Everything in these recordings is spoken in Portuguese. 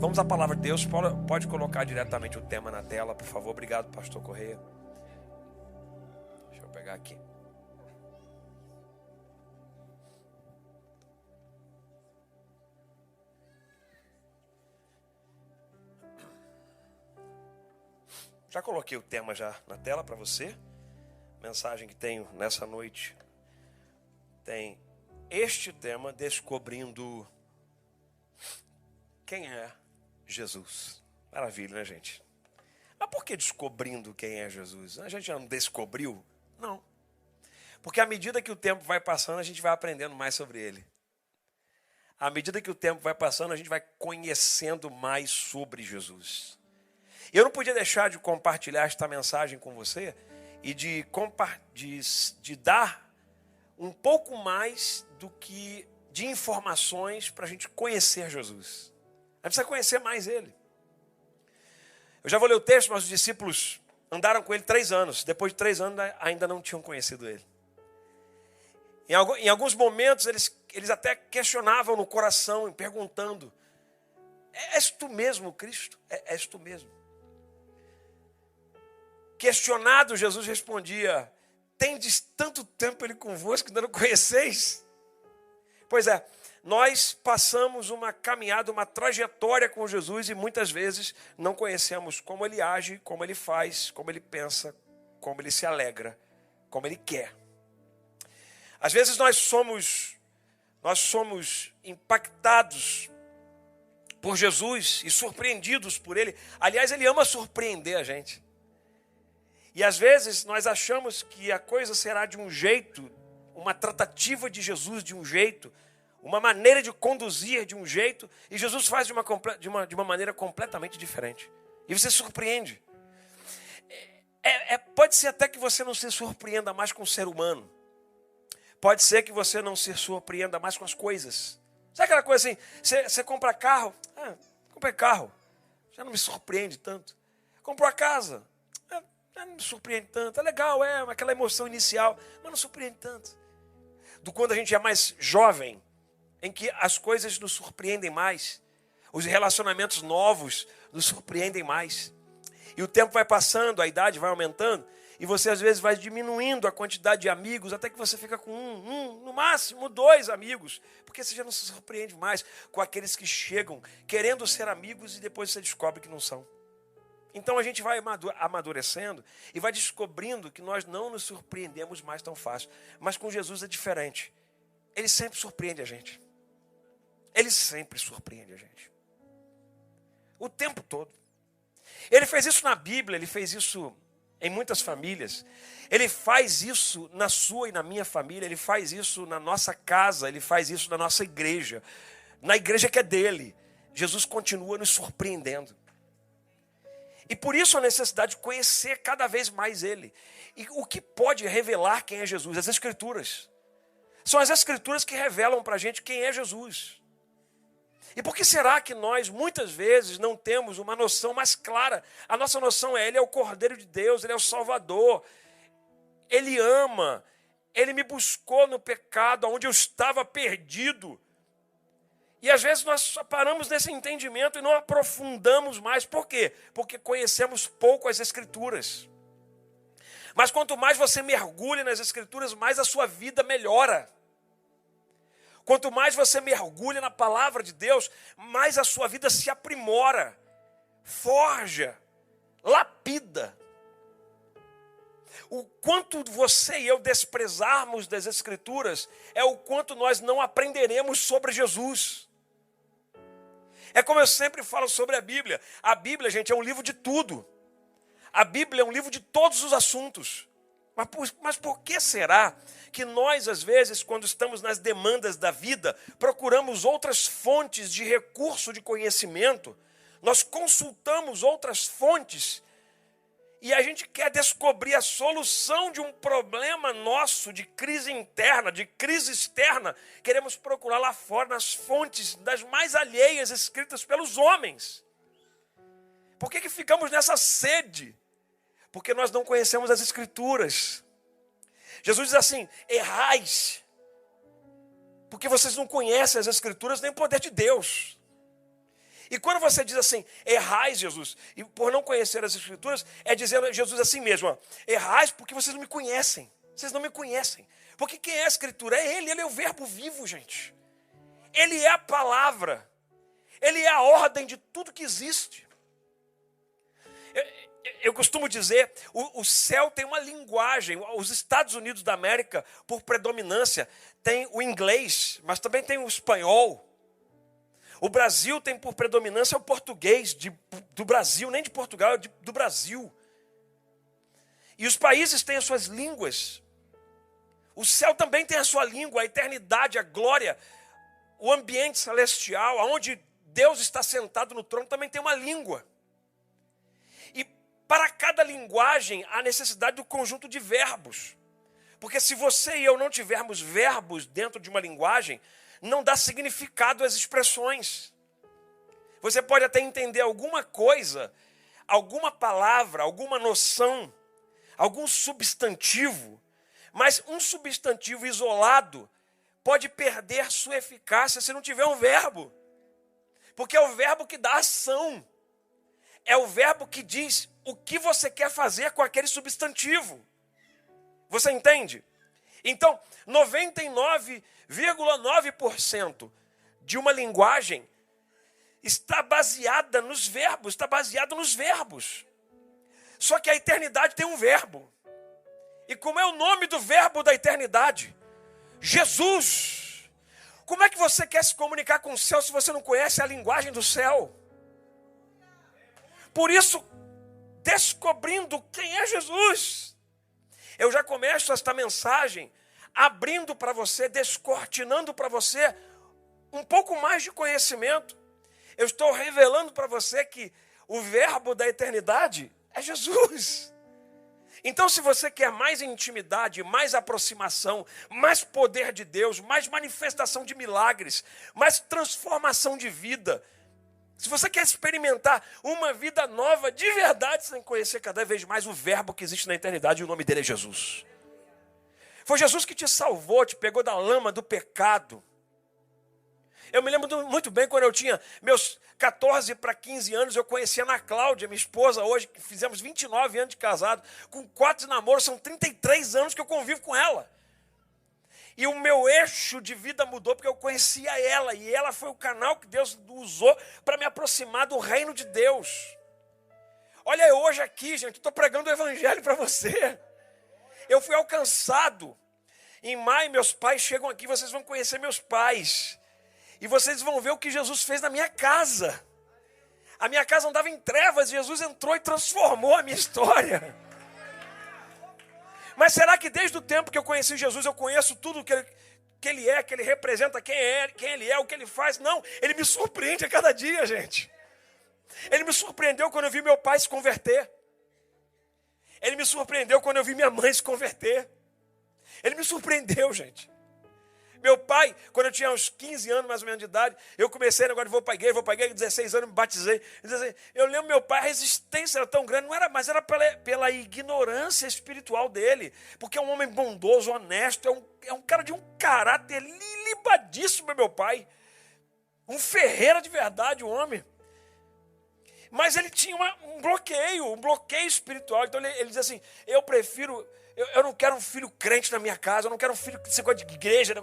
Vamos à palavra de Deus. Pode colocar diretamente o tema na tela, por favor. Obrigado, pastor Correia. Deixa eu pegar aqui. Já coloquei o tema já na tela para você. Mensagem que tenho nessa noite tem este tema: descobrindo quem é Jesus. Maravilha, né, gente? Mas por que descobrindo quem é Jesus? A gente já não descobriu? Não. Porque à medida que o tempo vai passando, a gente vai aprendendo mais sobre ele. À medida que o tempo vai passando, a gente vai conhecendo mais sobre Jesus. Eu não podia deixar de compartilhar esta mensagem com você e de dar um pouco mais de informações para a gente conhecer Jesus. A gente precisa conhecer mais Ele. Eu já vou ler o texto, mas os discípulos andaram com Ele 3 anos. Depois de 3 anos ainda não tinham conhecido Ele. Em alguns momentos eles até questionavam no coração, perguntando: és tu mesmo Cristo? És tu mesmo? Questionado, Jesus respondia: tendes tanto tempo Ele convosco que ainda não conheceis? Pois é, nós passamos uma caminhada, uma trajetória com Jesus e muitas vezes não conhecemos como Ele age, como Ele faz, como Ele pensa, como Ele se alegra, como Ele quer. Às vezes nós somos impactados por Jesus e surpreendidos por Ele. Aliás, Ele ama surpreender a gente. E às vezes nós achamos que a coisa será de um jeito, uma tratativa de Jesus de um jeito, uma maneira de conduzir de um jeito, e Jesus faz de uma maneira completamente diferente. E você se surpreende. Pode ser até que você não se surpreenda mais com o ser humano. Pode ser que você não se surpreenda mais com as coisas. Sabe aquela coisa assim, você compra carro? Comprei carro. Já não me surpreende tanto. Comprou a casa? Já não me surpreende tanto. É legal, aquela emoção inicial, mas não surpreende tanto. Do quando a gente é mais jovem, em que as coisas nos surpreendem mais, os relacionamentos novos nos surpreendem mais. E o tempo vai passando, a idade vai aumentando, e você às vezes vai diminuindo a quantidade de amigos, até que você fica com no máximo 2 amigos, porque você já não se surpreende mais com aqueles que chegam querendo ser amigos e depois você descobre que não são. Então a gente vai amadurecendo e vai descobrindo que nós não nos surpreendemos mais tão fácil. Mas com Jesus é diferente. Ele sempre surpreende a gente. Ele sempre surpreende a gente. O tempo todo. Ele fez isso na Bíblia, ele fez isso em muitas famílias. Ele faz isso na sua e na minha família, ele faz isso na nossa casa, ele faz isso na nossa igreja. Na igreja que é dele. Jesus continua nos surpreendendo. E por isso a necessidade de conhecer cada vez mais Ele. E o que pode revelar quem é Jesus? As Escrituras. São as Escrituras que revelam para a gente quem é Jesus. E por que será que nós, muitas vezes, não temos uma noção mais clara? A nossa noção é: Ele é o Cordeiro de Deus, Ele é o Salvador. Ele ama. Ele me buscou no pecado, onde eu estava perdido. E às vezes nós só paramos nesse entendimento e não aprofundamos mais. Por quê? Porque conhecemos pouco as Escrituras. Mas quanto mais você mergulha nas Escrituras, mais a sua vida melhora. Quanto mais você mergulha na palavra de Deus, mais a sua vida se aprimora, forja, lapida. O quanto você e eu desprezarmos das Escrituras é o quanto nós não aprenderemos sobre Jesus. É como eu sempre falo sobre a Bíblia. A Bíblia, gente, é um livro de tudo. A Bíblia é um livro de todos os assuntos. Mas por que será que nós, às vezes, quando estamos nas demandas da vida, procuramos outras fontes de recurso de conhecimento? Nós consultamos outras fontes e a gente quer descobrir a solução de um problema nosso, de crise interna, de crise externa. Queremos procurar lá fora nas fontes das mais alheias escritas pelos homens. Por que ficamos nessa sede? Porque nós não conhecemos as Escrituras. Jesus diz assim: errais, porque vocês não conhecem as Escrituras nem o poder de Deus. E quando você diz assim, errais, Jesus, e por não conhecer as Escrituras, é dizer a Jesus assim mesmo, ó, errais porque vocês não me conhecem. Vocês não me conhecem. Porque quem é a Escritura? É Ele é o verbo vivo, gente. Ele é a palavra. Ele é a ordem de tudo que existe. Eu costumo dizer, o céu tem uma linguagem. Os Estados Unidos da América, por predominância, tem o inglês, mas também tem o espanhol. O Brasil tem por predominância o português do Brasil, nem de Portugal, do Brasil. E os países têm as suas línguas. O céu também tem a sua língua, a eternidade, a glória, o ambiente celestial, onde Deus está sentado no trono, também tem uma língua. E para cada linguagem há necessidade do conjunto de verbos. Porque se você e eu não tivermos verbos dentro de uma linguagem, não dá significado às expressões. Você pode até entender alguma coisa, alguma palavra, alguma noção, algum substantivo, mas um substantivo isolado pode perder sua eficácia se não tiver um verbo. Porque é o verbo que dá ação. É o verbo que diz o que você quer fazer com aquele substantivo. Você entende? Então, 99,9% de uma linguagem está baseada nos verbos, está baseado nos verbos. Só que a eternidade tem um verbo. E como é o nome do verbo da eternidade? Jesus. Como é que você quer se comunicar com o céu se você não conhece a linguagem do céu? Por isso, descobrindo quem é Jesus, eu já começo esta mensagem abrindo para você, descortinando para você um pouco mais de conhecimento. Eu estou revelando para você que o verbo da eternidade é Jesus. Então, se você quer mais intimidade, mais aproximação, mais poder de Deus, mais manifestação de milagres, mais transformação de vida, se você quer experimentar uma vida nova de verdade, você tem que conhecer cada vez mais o verbo que existe na eternidade, e o nome dele é Jesus. Foi Jesus que te salvou, te pegou da lama do pecado. Eu me lembro muito bem quando eu tinha meus 14 para 15 anos, eu conheci a Ana Cláudia, minha esposa hoje, que fizemos 29 anos de casado, com 4 namoros, são 33 anos que eu convivo com ela. E o meu eixo de vida mudou porque eu conhecia ela, e ela foi o canal que Deus usou para me aproximar do reino de Deus. Olha eu hoje aqui, gente, estou pregando o evangelho para você. Eu fui alcançado. Em maio, meus pais chegam aqui, vocês vão conhecer meus pais. E vocês vão ver o que Jesus fez na minha casa. A minha casa andava em trevas, Jesus entrou e transformou a minha história. Mas será que desde o tempo que eu conheci Jesus, eu conheço tudo que ele é, que ele representa, quem ele é, o que ele faz? Não, ele me surpreende a cada dia, gente. Ele me surpreendeu quando eu vi meu pai se converter. Ele me surpreendeu quando eu vi minha mãe se converter. Ele me surpreendeu, gente. Meu pai, quando eu tinha uns 15 anos mais ou menos de idade, eu comecei, agora vou para a igreja, 16 anos me batizei. Eu lembro meu pai, a resistência era tão grande, não era, mas era pela ignorância espiritual dele. Porque é um homem bondoso, honesto, é um cara de um caráter libadíssimo, meu pai. Um ferreira de verdade, um homem. Mas ele tinha um bloqueio espiritual. Então ele dizia assim, eu não quero um filho crente na minha casa, eu não quero um filho que gosta de igreja,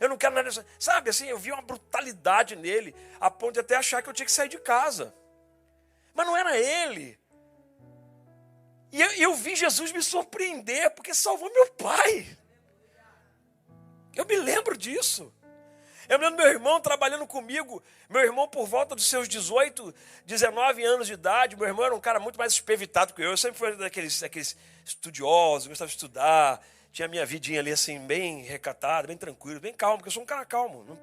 eu não quero nada disso. Sabe, assim, eu vi uma brutalidade nele, a ponto de até achar que eu tinha que sair de casa. Mas não era ele. E eu vi Jesus me surpreender, porque salvou meu pai. Eu me lembro disso. Eu me lembro do meu irmão trabalhando comigo, meu irmão por volta dos seus 18, 19 anos de idade, meu irmão era um cara muito mais espevitado que eu sempre fui daqueles estudiosos, gostava de estudar, tinha a minha vidinha ali assim, bem recatada, bem tranquilo, bem calmo, porque eu sou um cara calmo.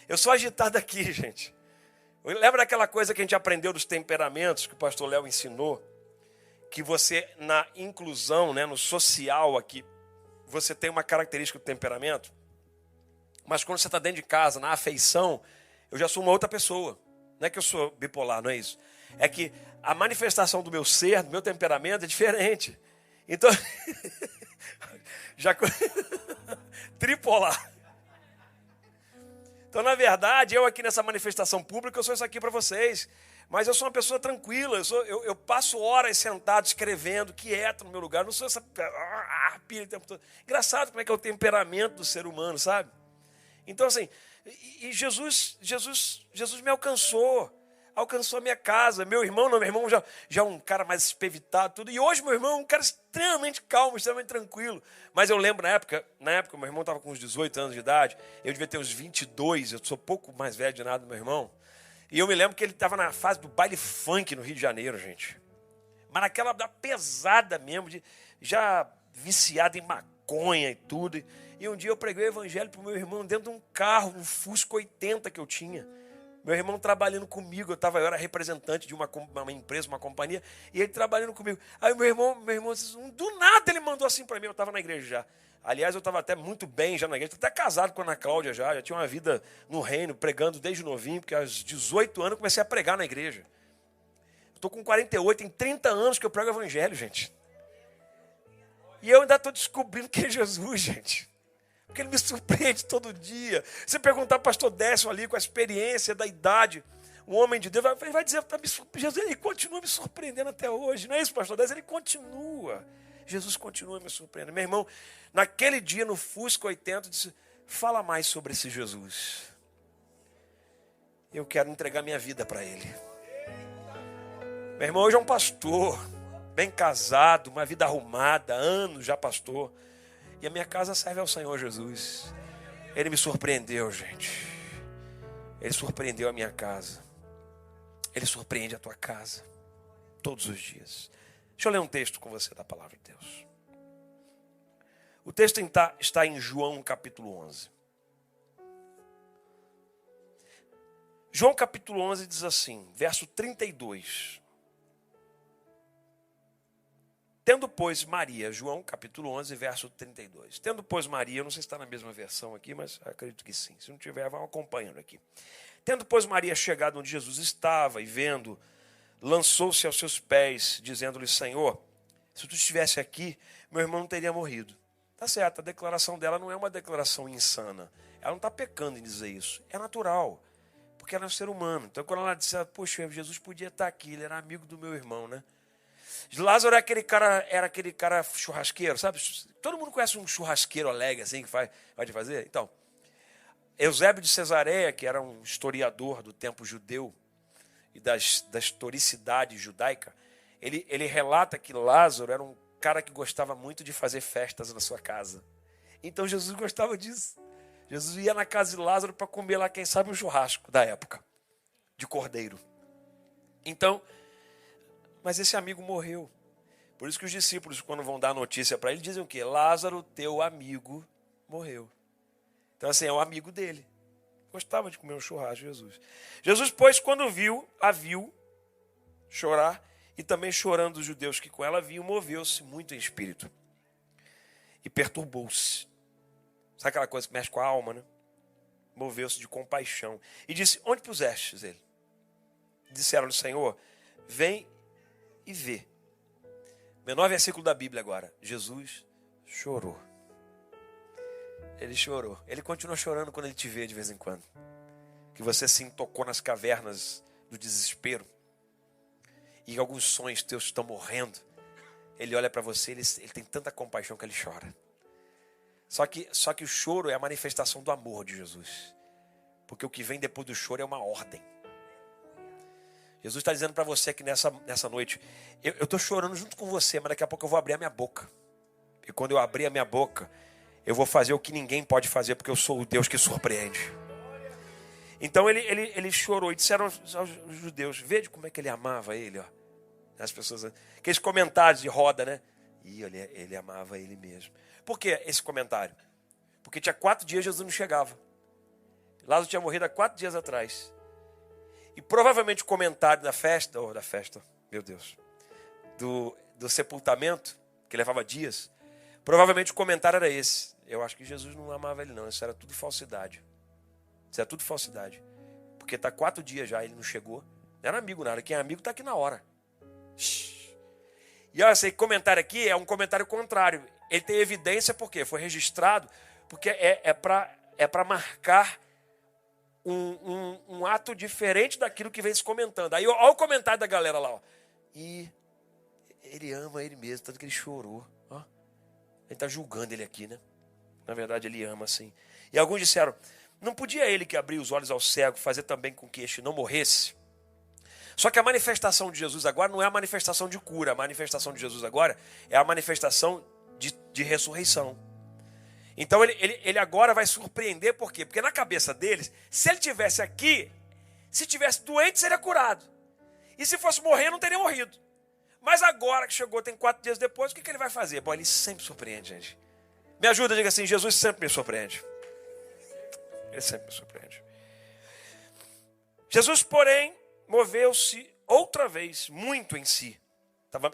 Eu sou agitado aqui, gente. Lembra daquela coisa que a gente aprendeu dos temperamentos, que o pastor Léo ensinou, que você, na inclusão, né, no social aqui, você tem uma característica do temperamento? Mas quando você está dentro de casa, na afeição, eu já sou uma outra pessoa. Não é que eu sou bipolar, não é isso. É que a manifestação do meu ser, do meu temperamento é diferente. Então, tripolar. Então, na verdade, eu aqui nessa manifestação pública, eu sou isso aqui para vocês. Mas eu sou uma pessoa tranquila, eu passo horas sentado, escrevendo, quieto no meu lugar. Não sou essa pilha o tempo todo. Engraçado como é que é o temperamento do ser humano, sabe? Então, assim, e Jesus me alcançou a minha casa. Meu irmão já é um cara mais espevitado, tudo. E hoje meu irmão é um cara extremamente calmo, extremamente tranquilo. Mas eu lembro, na época meu irmão estava com uns 18 anos de idade, eu devia ter uns 22, eu sou pouco mais velho de nada do meu irmão. E eu me lembro que ele estava na fase do baile funk no Rio de Janeiro, gente. Mas naquela da pesada mesmo, já viciado em maconha e tudo. E um dia eu preguei o evangelho para o meu irmão dentro de um carro, um Fusca 80 que eu tinha. Meu irmão trabalhando comigo, eu era representante de uma empresa, uma companhia, e ele trabalhando comigo. Aí meu irmão do nada ele mandou assim para mim, eu estava na igreja já. Aliás, eu estava até muito bem já na igreja, até casado com a Ana Cláudia já tinha uma vida no reino, pregando desde novinho, porque aos 18 anos eu comecei a pregar na igreja. Estou com 48, tem 30 anos que eu prego o evangelho, gente. E eu ainda estou descobrindo quem é Jesus, gente. Porque ele me surpreende todo dia. Você perguntar para o pastor Décio ali, com a experiência da idade, um homem de Deus, ele vai dizer, Jesus, ele continua me surpreendendo até hoje. Não é isso, pastor Décio? Ele continua. Jesus continua me surpreendendo. Meu irmão, naquele dia no Fusca 80, disse, fala mais sobre esse Jesus. Eu quero entregar minha vida para ele. Meu irmão hoje é um pastor, bem casado, uma vida arrumada, anos já pastor. E a minha casa serve ao Senhor Jesus. Ele me surpreendeu, gente. Ele surpreendeu a minha casa. Ele surpreende a tua casa. Todos os dias. Deixa eu ler um texto com você da palavra de Deus. O texto está em João capítulo 11. João capítulo 11 diz assim, verso 32. Tendo, pois, Maria, João capítulo 11, verso 32. Tendo, pois, Maria, eu não sei se está na mesma versão aqui, mas acredito que sim. Se não tiver, vão acompanhando aqui. Tendo, pois, Maria chegado onde Jesus estava e vendo, lançou-se aos seus pés, dizendo-lhe, Senhor, se tu estivesse aqui, meu irmão não teria morrido. Tá certo, a declaração dela não é uma declaração insana. Ela não está pecando em dizer isso. É natural, porque ela é um ser humano. Então, quando ela disse, poxa, Jesus podia estar aqui, ele era amigo do meu irmão, né? Lázaro era aquele cara churrasqueiro, sabe? Todo mundo conhece um churrasqueiro alegre assim que pode fazer? Então, Eusébio de Cesareia, que era um historiador do tempo judeu e da historicidade judaica, ele relata que Lázaro era um cara que gostava muito de fazer festas na sua casa. Então Jesus gostava disso. Jesus ia na casa de Lázaro para comer lá, quem sabe, um churrasco da época, de cordeiro. Então, mas esse amigo morreu. Por isso que os discípulos, quando vão dar a notícia para ele, dizem o quê? Lázaro, teu amigo, morreu. Então, assim, é o amigo dele. Gostava de comer um churrasco, Jesus. Jesus, pois, quando a viu chorar, e também chorando os judeus que com ela vinham, moveu-se muito em espírito. E perturbou-se. Sabe aquela coisa que mexe com a alma, né? Moveu-se de compaixão. E disse, onde pusestes ele? Disseram-lhe, Senhor, vem e vê. Menor versículo da Bíblia agora. Jesus chorou. Ele chorou. Ele continua chorando quando ele te vê de vez em quando. Que você se intocou nas cavernas do desespero. E alguns sonhos teus estão morrendo. Ele olha para você, ele tem tanta compaixão que ele chora. Só que o choro é a manifestação do amor de Jesus. Porque o que vem depois do choro é uma ordem. Jesus está dizendo para você que nessa noite, eu estou chorando junto com você, mas daqui a pouco eu vou abrir a minha boca. E quando eu abrir a minha boca, eu vou fazer o que ninguém pode fazer, porque eu sou o Deus que surpreende. Então ele chorou e disseram aos judeus, veja como é que ele amava ele. Ó. As pessoas, aqueles comentários de roda, né? E ele amava ele mesmo. Por que esse comentário? Porque tinha 4 dias Jesus não chegava. Lázaro tinha morrido há 4 dias atrás. E provavelmente o comentário da festa, meu Deus, do sepultamento, que levava dias, provavelmente o comentário era esse. Eu acho que Jesus não amava ele não, isso era tudo falsidade. Isso era tudo falsidade. Porque está 4 dias já, ele não chegou. Não era amigo nada, quem é amigo está aqui na hora. E olha, esse comentário aqui é um comentário contrário. Ele tem evidência porque foi registrado, porque é para marcar um ato diferente daquilo que vem se comentando. Aí, olha o comentário da galera lá. Ó. E ele ama ele mesmo, tanto que ele chorou. Ó. Ele está julgando ele aqui, né? Na verdade, ele ama, sim. E alguns disseram, não podia ele que abriu os olhos ao cego fazer também com que este não morresse? Só que a manifestação de Jesus agora não é a manifestação de cura. A manifestação de Jesus agora é a manifestação de ressurreição. Então ele agora vai surpreender, por quê? Porque na cabeça deles, se ele tivesse aqui, se tivesse doente, seria curado. E se fosse morrer, não teria morrido. Mas agora que chegou, tem 4 dias depois, o que ele vai fazer? Bom, ele sempre surpreende, gente. Me ajuda, diga assim, Jesus sempre me surpreende. Ele sempre me surpreende. Jesus, porém, moveu-se outra vez muito em si.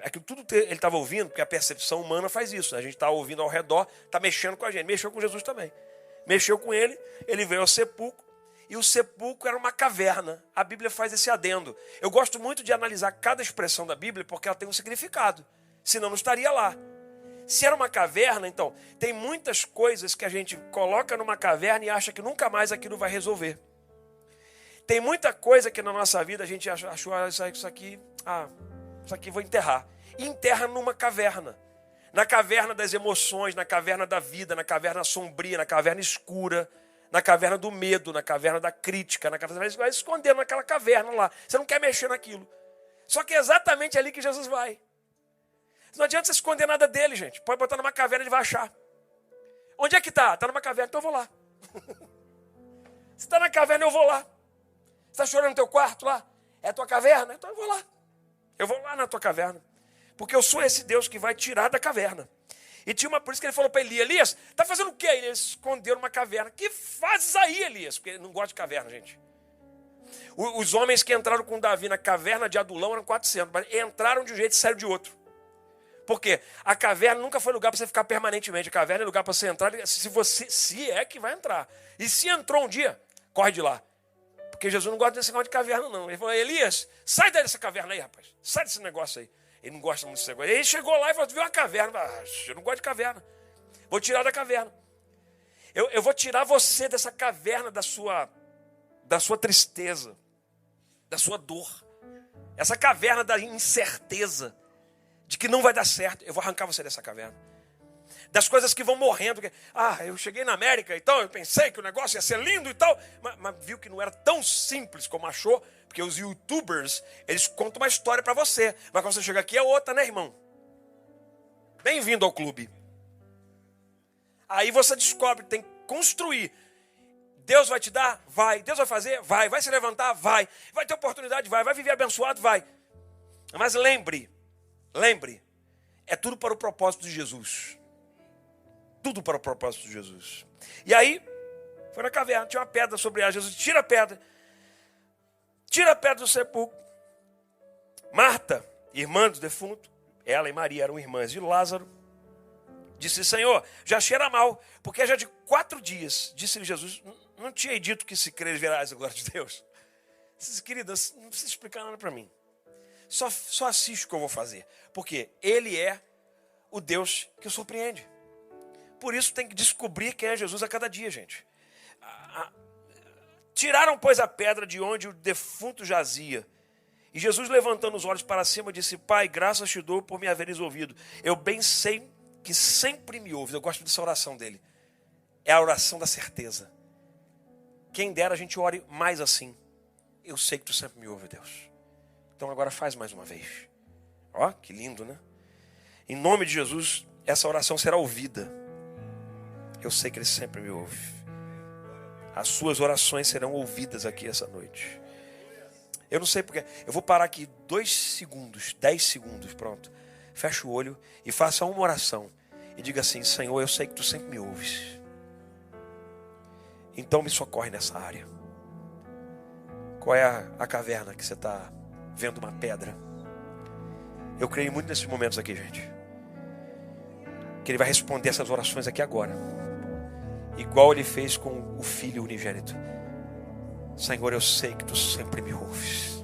Aquilo tudo ele estava ouvindo, porque a percepção humana faz isso. Né? A gente está ouvindo ao redor, está mexendo com a gente. Mexeu com Jesus também. Mexeu com ele, ele veio ao sepulcro, e o sepulcro era uma caverna. A Bíblia faz esse adendo. Eu gosto muito de analisar cada expressão da Bíblia, porque ela tem um significado. Senão não estaria lá. Se era uma caverna, então, tem muitas coisas que a gente coloca numa caverna e acha que nunca mais aquilo vai resolver. Tem muita coisa que na nossa vida a gente achou, isso aqui vou enterrar. E enterra numa caverna. Na caverna das emoções, na caverna da vida, na caverna sombria, na caverna escura, na caverna do medo, na caverna da crítica, na caverna, vai esconder naquela caverna lá. Você não quer mexer naquilo. Só que é exatamente ali que Jesus vai. Não adianta você esconder nada dele, gente. Pode botar numa caverna, ele vai achar. Onde é que está? Está numa caverna, então eu vou lá. Se está na caverna, eu vou lá. Você está chorando no teu quarto lá? É a tua caverna? Então eu vou lá. Eu vou lá na tua caverna. Porque eu sou esse Deus que vai tirar da caverna. E por isso que ele falou para Elias, está fazendo o quê? Ele escondeu numa caverna. Que fazes aí, Elias? Porque ele não gosta de caverna, gente. Os homens que entraram com Davi na caverna de Adulão eram 400, mas entraram de um jeito e saíram de outro. Por quê? A caverna nunca foi lugar para você ficar permanentemente. A caverna é lugar para você entrar, se é que vai entrar. E se entrou um dia, corre de lá. Porque Jesus não gosta desse negócio de caverna, não. Ele falou, Elias, sai dessa caverna aí, rapaz. Sai desse negócio aí. Ele não gosta muito desse negócio. Ele chegou lá e falou, viu uma caverna. Eu não gosto de caverna. Vou tirar da caverna. Eu vou tirar você dessa caverna da sua tristeza, da sua dor. Essa caverna da incerteza, de que não vai dar certo. Eu vou arrancar você dessa caverna. Das coisas que vão morrendo. Eu cheguei na América, então eu pensei que o negócio ia ser lindo e tal. Mas viu que não era tão simples como achou. Porque os youtubers, eles contam uma história para você. Mas quando você chega aqui é outra, né, irmão? Bem-vindo ao clube. Aí você descobre que tem que construir. Deus vai te dar? Vai. Deus vai fazer? Vai. Vai se levantar? Vai. Vai ter oportunidade? Vai. Vai viver abençoado? Vai. Mas lembre, é tudo para o propósito de Jesus. Tudo para o propósito de Jesus. E aí, foi na caverna, tinha uma pedra sobre ela. Jesus tira a pedra do sepulcro. Marta, irmã do defunto, ela e Maria eram irmãs de Lázaro, disse, Senhor, já cheira mal, porque já de 4 dias, disse-lhe Jesus, não tinha dito que se crer verás a glória de Deus? Queridas, não precisa explicar nada para mim. Só assiste o que eu vou fazer. Porque Ele é o Deus que o surpreende. Por isso tem que descobrir quem é Jesus a cada dia, gente. Tiraram, pois, a pedra de onde o defunto jazia. E Jesus, levantando os olhos para cima, disse, Pai, graças te dou por me haveres ouvido. Eu bem sei que sempre me ouves. Eu gosto dessa oração dele. É a oração da certeza. Quem dera a gente ore mais assim. Eu sei que tu sempre me ouves, Deus. Então agora faz mais uma vez. Ó, que lindo, né? Em nome de Jesus, essa oração será ouvida. Eu sei que Ele sempre me ouve. As suas orações serão ouvidas aqui essa noite. Eu não sei porque. Eu vou parar aqui 2 segundos, 10 segundos, pronto. Fecha o olho e faça uma oração. E diga assim, Senhor, eu sei que Tu sempre me ouves. Então me socorre nessa área. Qual é a caverna que você está vendo uma pedra? Eu creio muito nesses momentos aqui, gente. Que Ele vai responder essas orações aqui agora. Igual Ele fez com o Filho unigênito. Senhor, eu sei que Tu sempre me ouves.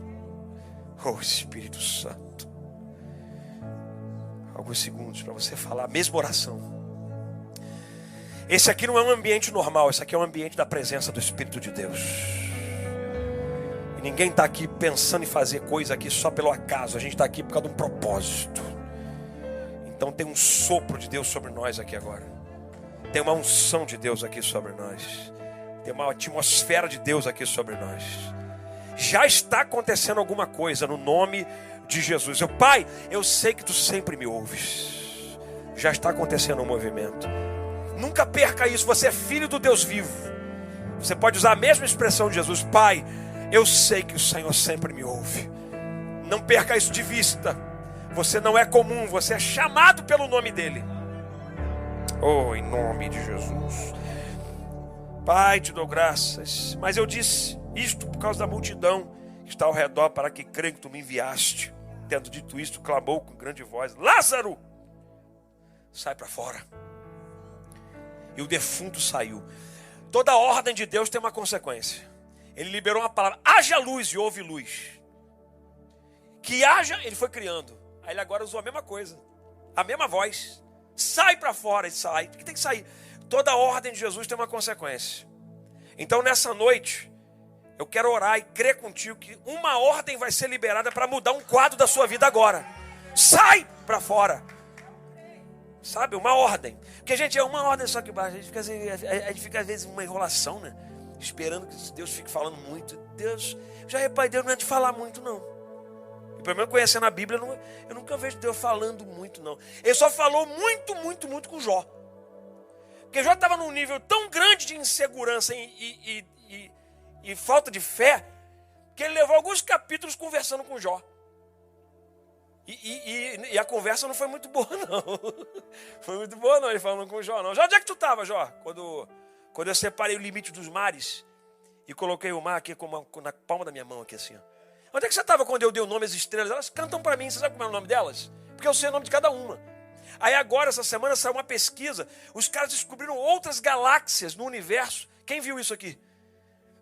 Oh, Espírito Santo. Alguns segundos para você falar a mesma oração. Esse aqui não é um ambiente normal. Esse aqui é um ambiente da presença do Espírito de Deus. Ninguém está aqui pensando em fazer coisa aqui só pelo acaso. A gente está aqui por causa de um propósito. Então tem um sopro de Deus sobre nós aqui agora. Tem uma unção de Deus aqui sobre nós. Tem uma atmosfera de Deus aqui sobre nós. Já está acontecendo alguma coisa no nome de Jesus. Pai, eu sei que tu sempre me ouves. Já está acontecendo um movimento. Nunca perca isso. Você é filho do Deus vivo. Você pode usar a mesma expressão de Jesus. Pai, eu sei que o Senhor sempre me ouve. Não perca isso de vista. Você não é comum. Você é chamado pelo nome dele. Oh, em nome de Jesus. Pai, te dou graças. Mas eu disse isto por causa da multidão que está ao redor, para que creia que tu me enviaste. Tendo dito isto, clamou com grande voz: Lázaro, sai para fora. E o defunto saiu. Toda ordem de Deus tem uma consequência. Ele liberou uma palavra: haja luz, e houve luz. Que haja, ele foi criando. Aí ele agora usou a mesma coisa, a mesma voz: sai para fora. E sai. Por que tem que sair? Toda ordem de Jesus tem uma consequência. Então nessa noite eu quero orar e crer contigo que uma ordem vai ser liberada para mudar um quadro da sua vida agora. Sai para fora. Sabe, uma ordem. Porque, gente, é uma ordem só que baixa. A gente fica às vezes uma enrolação, né? Esperando que Deus fique falando muito. Deus, já reparei, Deus não é de falar muito, não. E pelo menos conhecendo a Bíblia, eu nunca vejo Deus falando muito, não. Ele só falou muito com Jó. Porque Jó estava num nível tão grande de insegurança e falta de fé, que ele levou alguns capítulos conversando com Jó. E a conversa não foi muito boa, não. Foi muito boa, não, ele falando com o Jó, não. Jó, onde é que tu estava, Jó? Quando eu separei o limite dos mares e coloquei o mar aqui na palma da minha mão, aqui assim, ó. Onde é que você estava quando eu dei o nome às estrelas? Elas cantam para mim, você sabe como é o nome delas? Porque eu sei o nome de cada uma. Aí agora, essa semana, saiu uma pesquisa, os caras descobriram outras galáxias no universo. Quem viu isso aqui?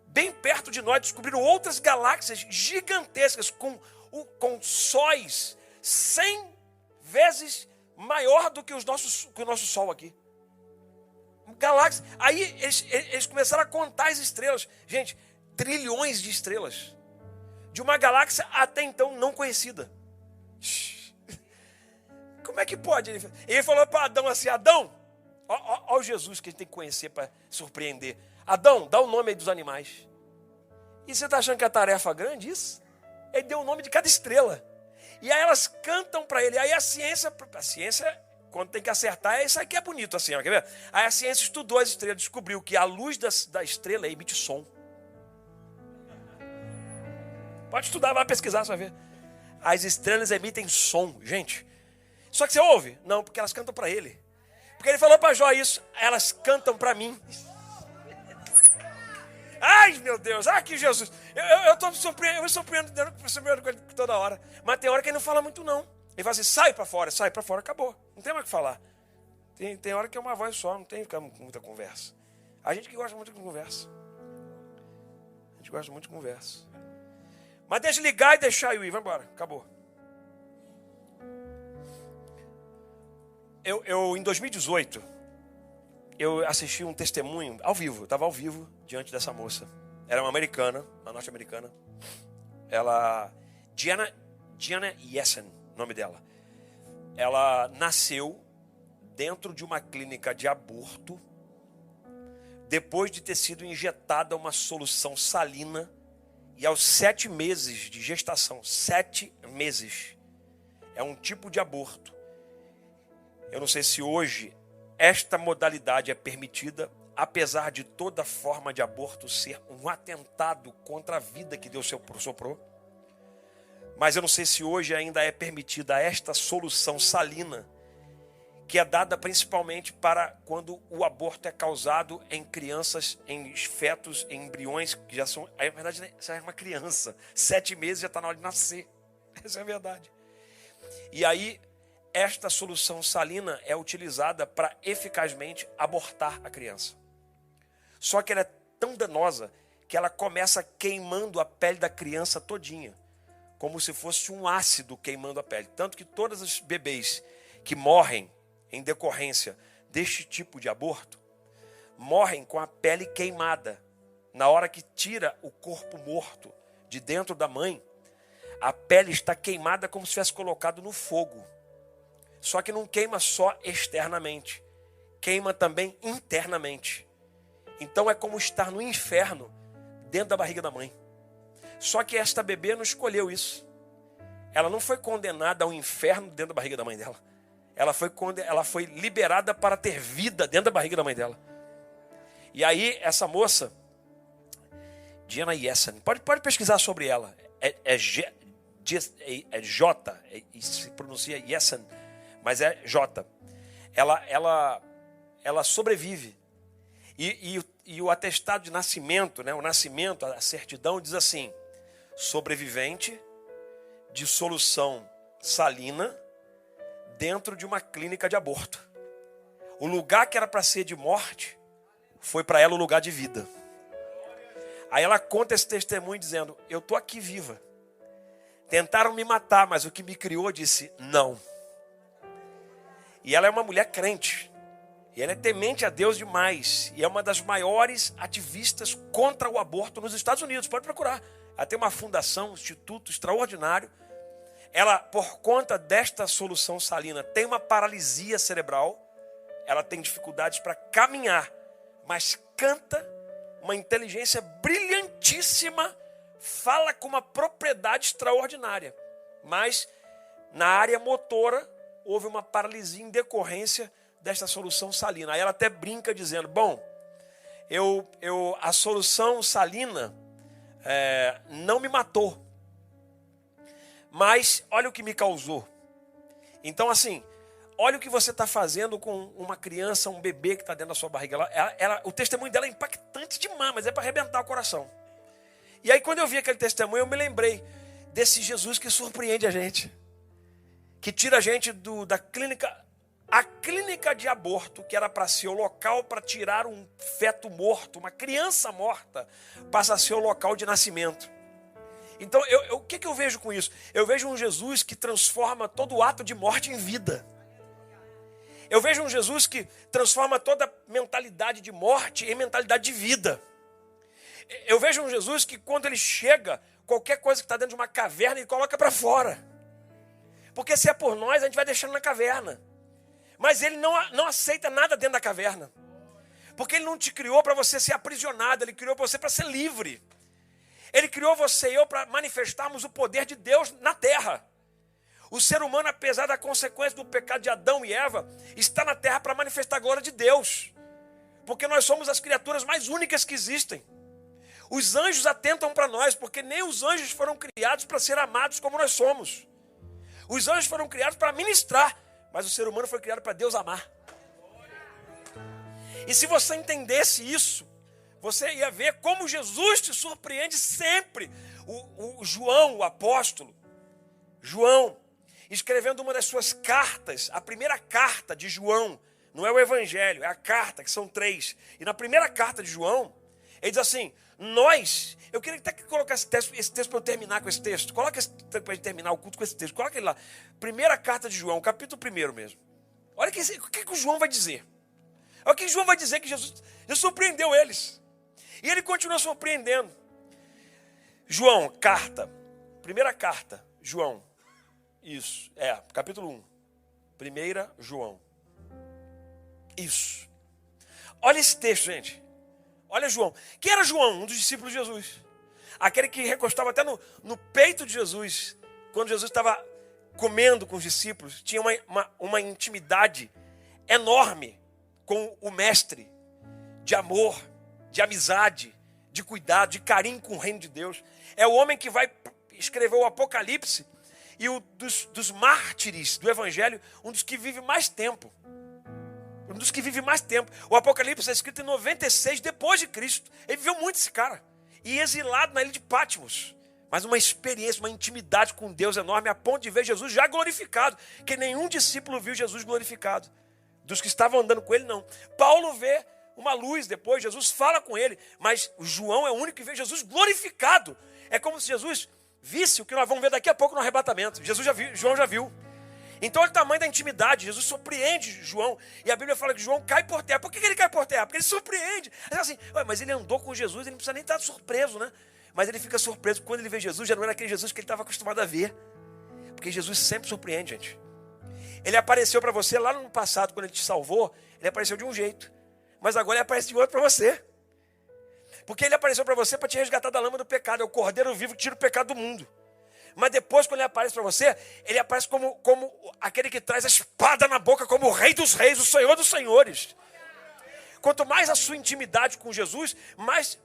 Bem perto de nós, descobriram outras galáxias gigantescas com sóis 100 vezes maior do que o nosso Sol aqui. Galáxias. Aí eles começaram a contar as estrelas. Gente, trilhões de estrelas. De uma galáxia até então não conhecida. Como é que pode? Ele falou para Adão assim: Adão, olha o Jesus que a gente tem que conhecer para surpreender. Adão, dá o nome aí dos animais. E você está achando que é tarefa grande isso? Ele deu o nome de cada estrela. E aí elas cantam para ele. Aí a ciência, quando tem que acertar, isso aqui é bonito assim, ó, quer ver? Aí a ciência estudou as estrelas, descobriu que a luz da estrela emite som. Pode estudar, vai pesquisar, você vai ver. As estrelas emitem som, gente. Só que você ouve? Não, porque elas cantam para ele. Porque ele falou para Jó isso: elas cantam para mim. Ai, meu Deus, que Jesus. Eu me surpreendo com ele toda hora. Mas tem hora que ele não fala muito, não. Ele fala assim: sai para fora, acabou. Não tem mais o que falar. Tem hora que é uma voz só, não tem que ficar muita conversa. A gente que gosta muito de conversa. A gente gosta muito de conversa. Mas deixa ligar e deixar eu ir, vai embora, acabou. Eu em 2018, eu assisti um testemunho ao vivo. Eu estava ao vivo diante dessa moça. Era uma americana, uma norte-americana. Ela, Diana Yesen, nome dela. Ela nasceu dentro de uma clínica de aborto, depois de ter sido injetada uma solução salina, e aos 7 meses de gestação, 7 meses, é um tipo de aborto. Eu não sei se hoje esta modalidade é permitida, apesar de toda forma de aborto ser um atentado contra a vida que Deus soprou. Mas eu não sei se hoje ainda é permitida esta solução salina, que é dada principalmente para quando o aborto é causado em crianças, em fetos, em embriões, que já são... Na verdade, já é uma criança. 7 meses já está na hora de nascer. Essa é a verdade. E aí, esta solução salina é utilizada para eficazmente abortar a criança. Só que ela é tão danosa que ela começa queimando a pele da criança todinha, como se fosse um ácido queimando a pele. Tanto que todos os bebês que morrem em decorrência deste tipo de aborto, morrem com a pele queimada, na hora que tira o corpo morto de dentro da mãe, a pele está queimada como se tivesse colocado no fogo. Só que não queima só externamente, queima também internamente. Então é como estar no inferno dentro da barriga da mãe. Só que esta bebê não escolheu isso. Ela não foi condenada ao inferno dentro da barriga da mãe dela. Ela foi liberada para ter vida dentro da barriga da mãe dela. E aí essa moça, Diana Yesen, pode pesquisar sobre ela. É J, se pronuncia Yesen, mas é J. Ela sobrevive. E o atestado de nascimento, né, o nascimento, a certidão diz assim: sobrevivente de solução salina dentro de uma clínica de aborto. O lugar que era para ser de morte foi para ela o lugar de vida. Aí ela conta esse testemunho dizendo: eu estou aqui viva. Tentaram me matar, mas o que me criou disse não. E ela é uma mulher crente. E ela é temente a Deus demais. E é uma das maiores ativistas contra o aborto nos Estados Unidos. Pode procurar. Ela tem uma fundação, um instituto extraordinário. Ela, por conta desta solução salina, tem uma paralisia cerebral. Ela tem dificuldades para caminhar. Mas canta uma inteligência brilhantíssima. Fala com uma propriedade extraordinária. Mas na área motora houve uma paralisia em decorrência desta solução salina. Aí ela até brinca dizendo: bom, a solução salina não me matou, mas olha o que me causou. Então assim, olha o que você está fazendo com uma criança, um bebê que está dentro da sua barriga. O testemunho dela é impactante demais, mas é para arrebentar o coração. E aí quando eu vi aquele testemunho, eu me lembrei desse Jesus que surpreende a gente, que tira a gente da clínica. A clínica de aborto, que era para ser o local para tirar um feto morto, uma criança morta, passa a ser o local de nascimento. Então, o que eu vejo com isso? Eu vejo um Jesus que transforma todo ato de morte em vida. Eu vejo um Jesus que transforma toda mentalidade de morte em mentalidade de vida. Eu vejo um Jesus que, quando ele chega, qualquer coisa que está dentro de uma caverna, ele coloca para fora. Porque se é por nós, a gente vai deixando na caverna. Mas ele não aceita nada dentro da caverna. Porque ele não te criou para você ser aprisionado. Ele criou para você para ser livre. Ele criou você e eu para manifestarmos o poder de Deus na terra. O ser humano, apesar da consequência do pecado de Adão e Eva, está na terra para manifestar a glória de Deus. Porque nós somos as criaturas mais únicas que existem. Os anjos atentam para nós, porque nem os anjos foram criados para ser amados como nós somos. Os anjos foram criados para ministrar. Mas o ser humano foi criado para Deus amar. E se você entendesse isso, você ia ver como Jesus te surpreende sempre. O João, o apóstolo, João, escrevendo uma das suas cartas, a primeira carta de João, não é o evangelho, é a carta, que são 3. E na primeira carta de João, ele diz assim: eu queria até colocar esse texto para eu terminar com esse texto. Coloca esse texto para terminar o culto com esse texto. Coloca ele lá. Primeira carta de João, capítulo 1 mesmo. Olha o que o João vai dizer. Olha o que João vai dizer, que Jesus surpreendeu eles. E ele continua surpreendendo. João, carta. Primeira carta, João. Isso, capítulo 1. Primeira João. Isso. Olha esse texto, gente. Olha João. Quem era João? Um dos discípulos de Jesus. Aquele que recostava até no peito de Jesus. Quando Jesus estava comendo com os discípulos. Tinha uma intimidade enorme com o mestre. De amor, de amizade, de cuidado, de carinho com o reino de Deus. É o homem que vai escrever o Apocalipse. E dos mártires do Evangelho, um dos que vive mais tempo. Um dos que vive mais tempo. O Apocalipse é escrito em 96 depois de Cristo. Ele viveu muito, esse cara. E exilado na ilha de Patmos. Mas uma experiência, uma intimidade com Deus enorme, a ponto de ver Jesus já glorificado. Que nenhum discípulo viu Jesus glorificado. Dos que estavam andando com ele, não. Paulo vê uma luz depois, Jesus fala com ele. Mas João é o único que vê Jesus glorificado. É como se Jesus visse o que nós vamos ver daqui a pouco no arrebatamento. João já viu. Então olha o tamanho da intimidade. Jesus surpreende João. E a Bíblia fala que João cai por terra. Por que ele cai por terra? Porque ele surpreende. Assim, mas ele andou com Jesus, ele não precisa nem estar surpreso, né? Mas ele fica surpreso, quando ele vê Jesus, já não era aquele Jesus que ele estava acostumado a ver. Porque Jesus sempre surpreende, gente. Ele apareceu para você lá no passado, quando ele te salvou, ele apareceu de um jeito. Mas agora ele aparece de outro para você. Porque ele apareceu para você para te resgatar da lama do pecado. É o Cordeiro vivo que tira o pecado do mundo. Mas depois, quando ele aparece para você, ele aparece como aquele que traz a espada na boca, como o Rei dos Reis, o Senhor dos Senhores. Quanto mais a sua intimidade com Jesus, mais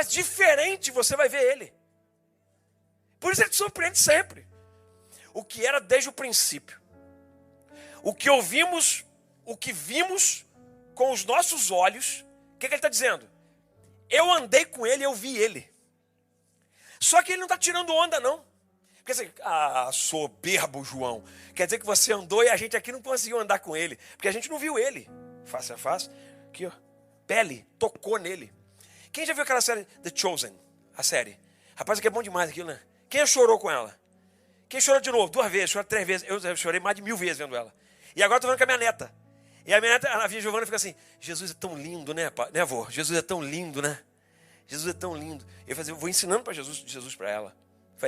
diferente você vai ver ele. Por isso ele te surpreende sempre. O que era desde o princípio. O que ouvimos, o que vimos com os nossos olhos. O que ele está dizendo? Eu andei com ele, eu vi ele. Só que ele não está tirando onda, não. Porque assim, soberbo João. Quer dizer que você andou e a gente aqui não conseguiu andar com ele. Porque a gente não viu ele. Face a face. Aqui, ó. Pele, tocou nele. Quem já viu aquela série The Chosen? A série. Rapaz, aqui é bom demais aquilo, né? Quem chorou com ela? Quem chorou de novo? 2 vezes, chorou 3 vezes. Eu chorei mais de 1000 vezes vendo ela. E agora estou vendo com a minha neta. E a minha neta, a Via Giovana, fica assim: Jesus é tão lindo, né, avô? Jesus é tão lindo, né? Jesus é tão lindo. Eu vou ensinando para Jesus para ela.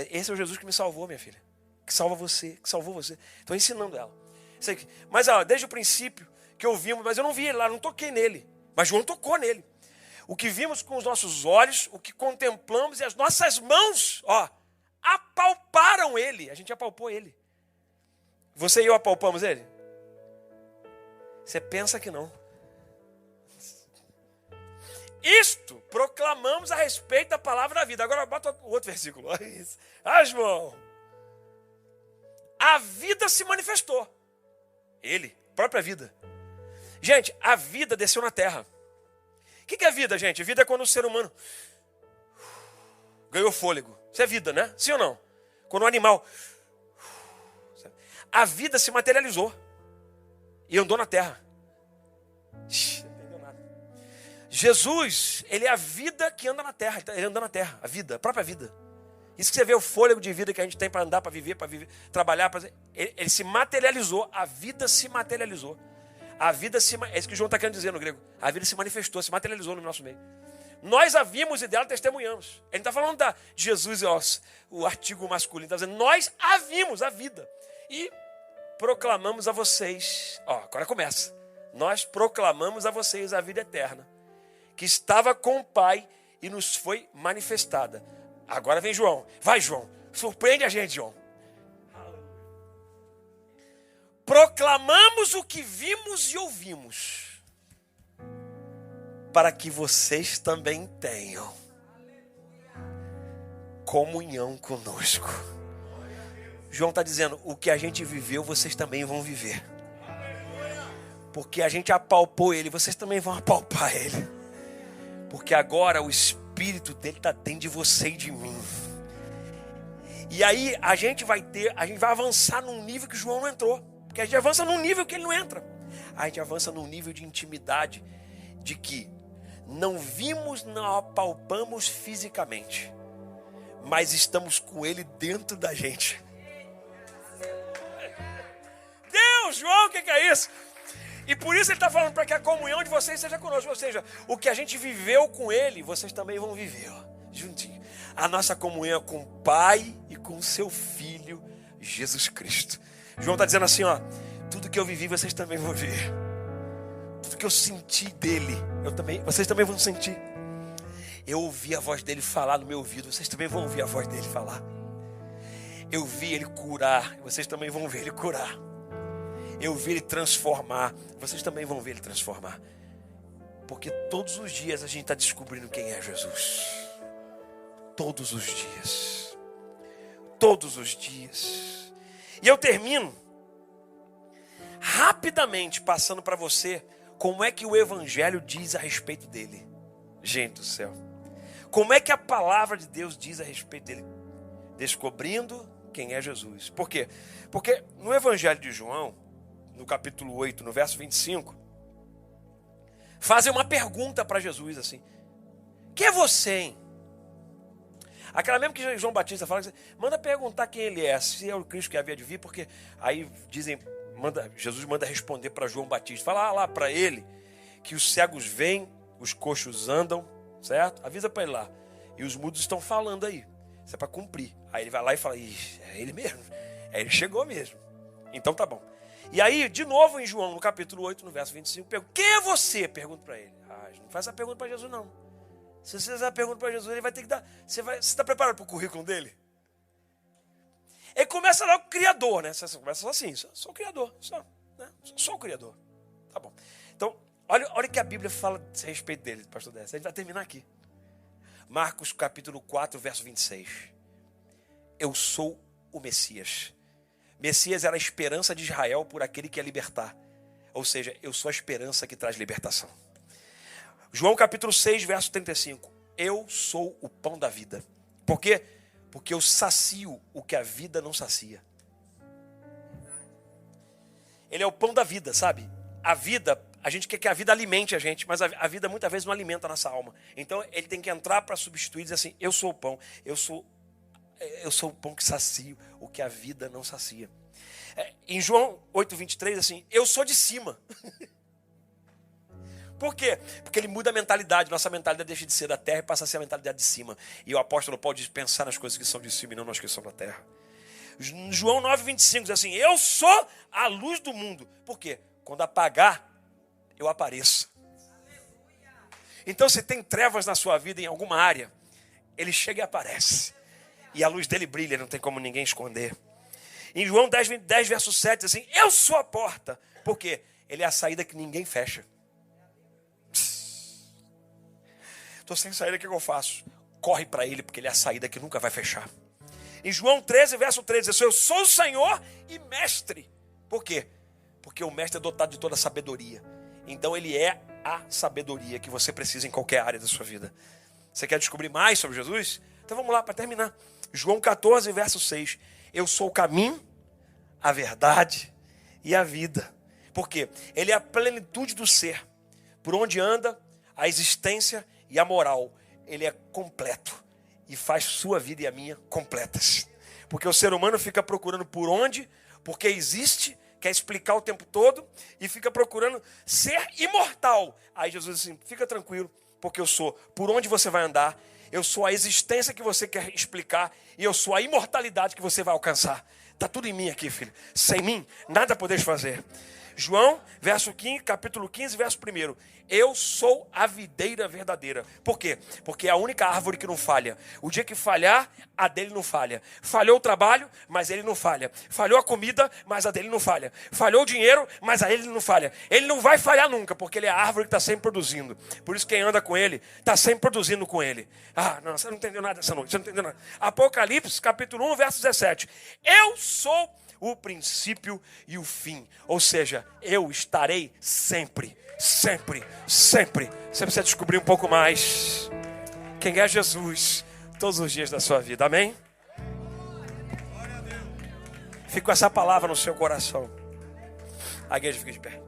Esse é o Jesus que me salvou, minha filha. Que salva você, que salvou você. Estou ensinando ela. Mas desde o princípio que ouvimos, mas eu não vi ele lá, não toquei nele. Mas João tocou nele. O que vimos com os nossos olhos, o que contemplamos e as nossas mãos, apalparam ele. A gente apalpou ele. Você e eu apalpamos ele? Você pensa que não. Isto proclamamos a respeito da palavra da vida. Agora bota o outro versículo. João. A vida se manifestou. Ele, própria vida. Gente, a vida desceu na terra. O que é vida, gente? Vida é quando o ser humano ganhou fôlego. Isso é vida, né? Sim ou não? Quando o animal... A vida se materializou. E andou na terra. Não entendeu nada. Jesus, ele é a vida que anda na terra. Ele anda na terra. A vida, a própria vida. Isso que você vê, o fôlego de vida que a gente tem para andar, para viver, trabalhar. Ele se materializou. A vida se materializou. A vida é isso que o João está querendo dizer no grego. A vida se manifestou, se materializou no nosso meio. Nós a vimos e dela testemunhamos. Ele não está falando de Jesus, o artigo masculino. Está dizendo, nós a vimos, a vida. E proclamamos a vocês. Agora começa. Nós proclamamos a vocês a vida eterna, que estava com o Pai e nos foi manifestada. Agora vem João. Vai, João. Surpreende a gente, João. Proclamamos o que vimos e ouvimos, para que vocês também tenham comunhão conosco. João está dizendo, o que a gente viveu, vocês também vão viver. Porque a gente apalpou ele, vocês também vão apalpar ele. Porque agora o Espírito dele está dentro de você e de mim. E aí a gente vai avançar num nível que João não entrou. Porque a gente avança num nível que ele não entra. A gente avança num nível de intimidade, de que não vimos, não apalpamos fisicamente, mas estamos com ele dentro da gente. Deus, João, o que é isso? E por isso ele está falando para que a comunhão de vocês seja conosco. Ou seja, o que a gente viveu com ele, vocês também vão viver, juntinho. A nossa comunhão é com o Pai e com o seu Filho, Jesus Cristo. João está dizendo assim, tudo que eu vivi, vocês também vão ver. Tudo que eu senti dele, vocês também vão sentir. Eu ouvi a voz dele falar no meu ouvido, vocês também vão ouvir a voz dele falar. Eu vi ele curar, vocês também vão ver ele curar. Eu vi ele transformar, vocês também vão ver ele transformar. Porque todos os dias a gente está descobrindo quem é Jesus. Todos os dias. Todos os dias. E eu termino rapidamente passando para você como é que o Evangelho diz a respeito dele. Gente do céu. Como é que a palavra de Deus diz a respeito dele? Descobrindo quem é Jesus. Por quê? Porque no Evangelho de João, no capítulo 8, no verso 25, fazem uma pergunta para Jesus assim. Quem é você, hein? Aquela mesmo que João Batista fala, manda perguntar quem ele é, se é o Cristo que havia de vir, porque aí dizem, Jesus manda responder para João Batista, fala lá para ele, que os cegos veem, os coxos andam, certo? Avisa para ele lá, E os mudos estão falando aí. Isso é para cumprir. Aí ele vai lá e fala, é ele mesmo. Ele chegou mesmo. Então tá bom. E aí, de novo em João, no capítulo 8, no verso 25, quem é você? Pergunta para ele. Não faz essa pergunta para Jesus, não. Se você fizer a pergunta para Jesus, ele vai ter que dar. Você está preparado para o currículo dele? Ele começa lá com o Criador, né? Você começa assim, sou o Criador. Sou o Criador. Tá bom. Então, olha o que a Bíblia fala a respeito dele, pastor Décio. A gente vai terminar aqui. Marcos capítulo 4, verso 26. Eu sou o Messias. Messias era a esperança de Israel por aquele que ia libertar. Ou seja, eu sou a esperança que traz libertação. João capítulo 6, verso 35. Eu sou o pão da vida. Por quê? Porque eu sacio o que a vida não sacia. Ele é o pão da vida, sabe? A vida, a gente quer que a vida alimente a gente, mas a vida muitas vezes não alimenta a nossa alma. Então ele tem que entrar para substituir e dizer assim, eu sou o pão, eu sou o pão que sacia o que a vida não sacia. Em João 8, 23, assim, eu sou de cima. Por quê? Porque ele muda a mentalidade. Nossa mentalidade deixa de ser da terra e passa a ser a mentalidade de cima. E o apóstolo Paulo diz, pensar nas coisas que são de cima e não nas que são da terra. João 9, 25 diz assim, eu sou a luz do mundo. Por quê? Quando apagar, eu apareço. Então se tem trevas na sua vida em alguma área, ele chega e aparece. E a luz dele brilha, não tem como ninguém esconder. Em João 10, verso 7, diz assim, eu sou a porta. Por quê? Ele é a saída que ninguém fecha. Estou sem saída, o que eu faço? Corre para ele, porque ele é a saída que nunca vai fechar. Em João 13, verso 13, diz assim, eu sou o Senhor e mestre. Por quê? Porque o mestre é dotado de toda a sabedoria. Então ele é a sabedoria que você precisa em qualquer área da sua vida. Você quer descobrir mais sobre Jesus? Então vamos lá para terminar. João 14, verso 6. Eu sou o caminho, a verdade e a vida. Por quê? Ele é a plenitude do ser. Por onde anda, a existência e a moral. Ele é completo. E faz sua vida e a minha completas. Porque o ser humano fica procurando por onde, porque existe, quer explicar o tempo todo, e fica procurando ser imortal. Aí Jesus diz assim, fica tranquilo, porque eu sou por onde você vai andar, eu sou a existência que você quer explicar, e eu sou a imortalidade que você vai alcançar. Está tudo em mim aqui, filho. Sem mim, nada podeis fazer. João, capítulo 15, verso 1. Eu sou a videira verdadeira. Por quê? Porque é a única árvore que não falha. O dia que falhar, a dele não falha. Falhou o trabalho, mas ele não falha. Falhou a comida, mas a dele não falha. Falhou o dinheiro, mas a ele não falha. Ele não vai falhar nunca, porque ele é a árvore que está sempre produzindo. Por isso quem anda com ele, está sempre produzindo com ele. Não, você não entendeu nada essa noite. Você não entendeu nada. Apocalipse, capítulo 1, verso 17. Eu sou o princípio e o fim. Ou seja, eu estarei sempre, sempre, sempre. Você precisa descobrir um pouco mais quem é Jesus todos os dias da sua vida. Amém? Fique com essa palavra no seu coração. A igreja fica de pé.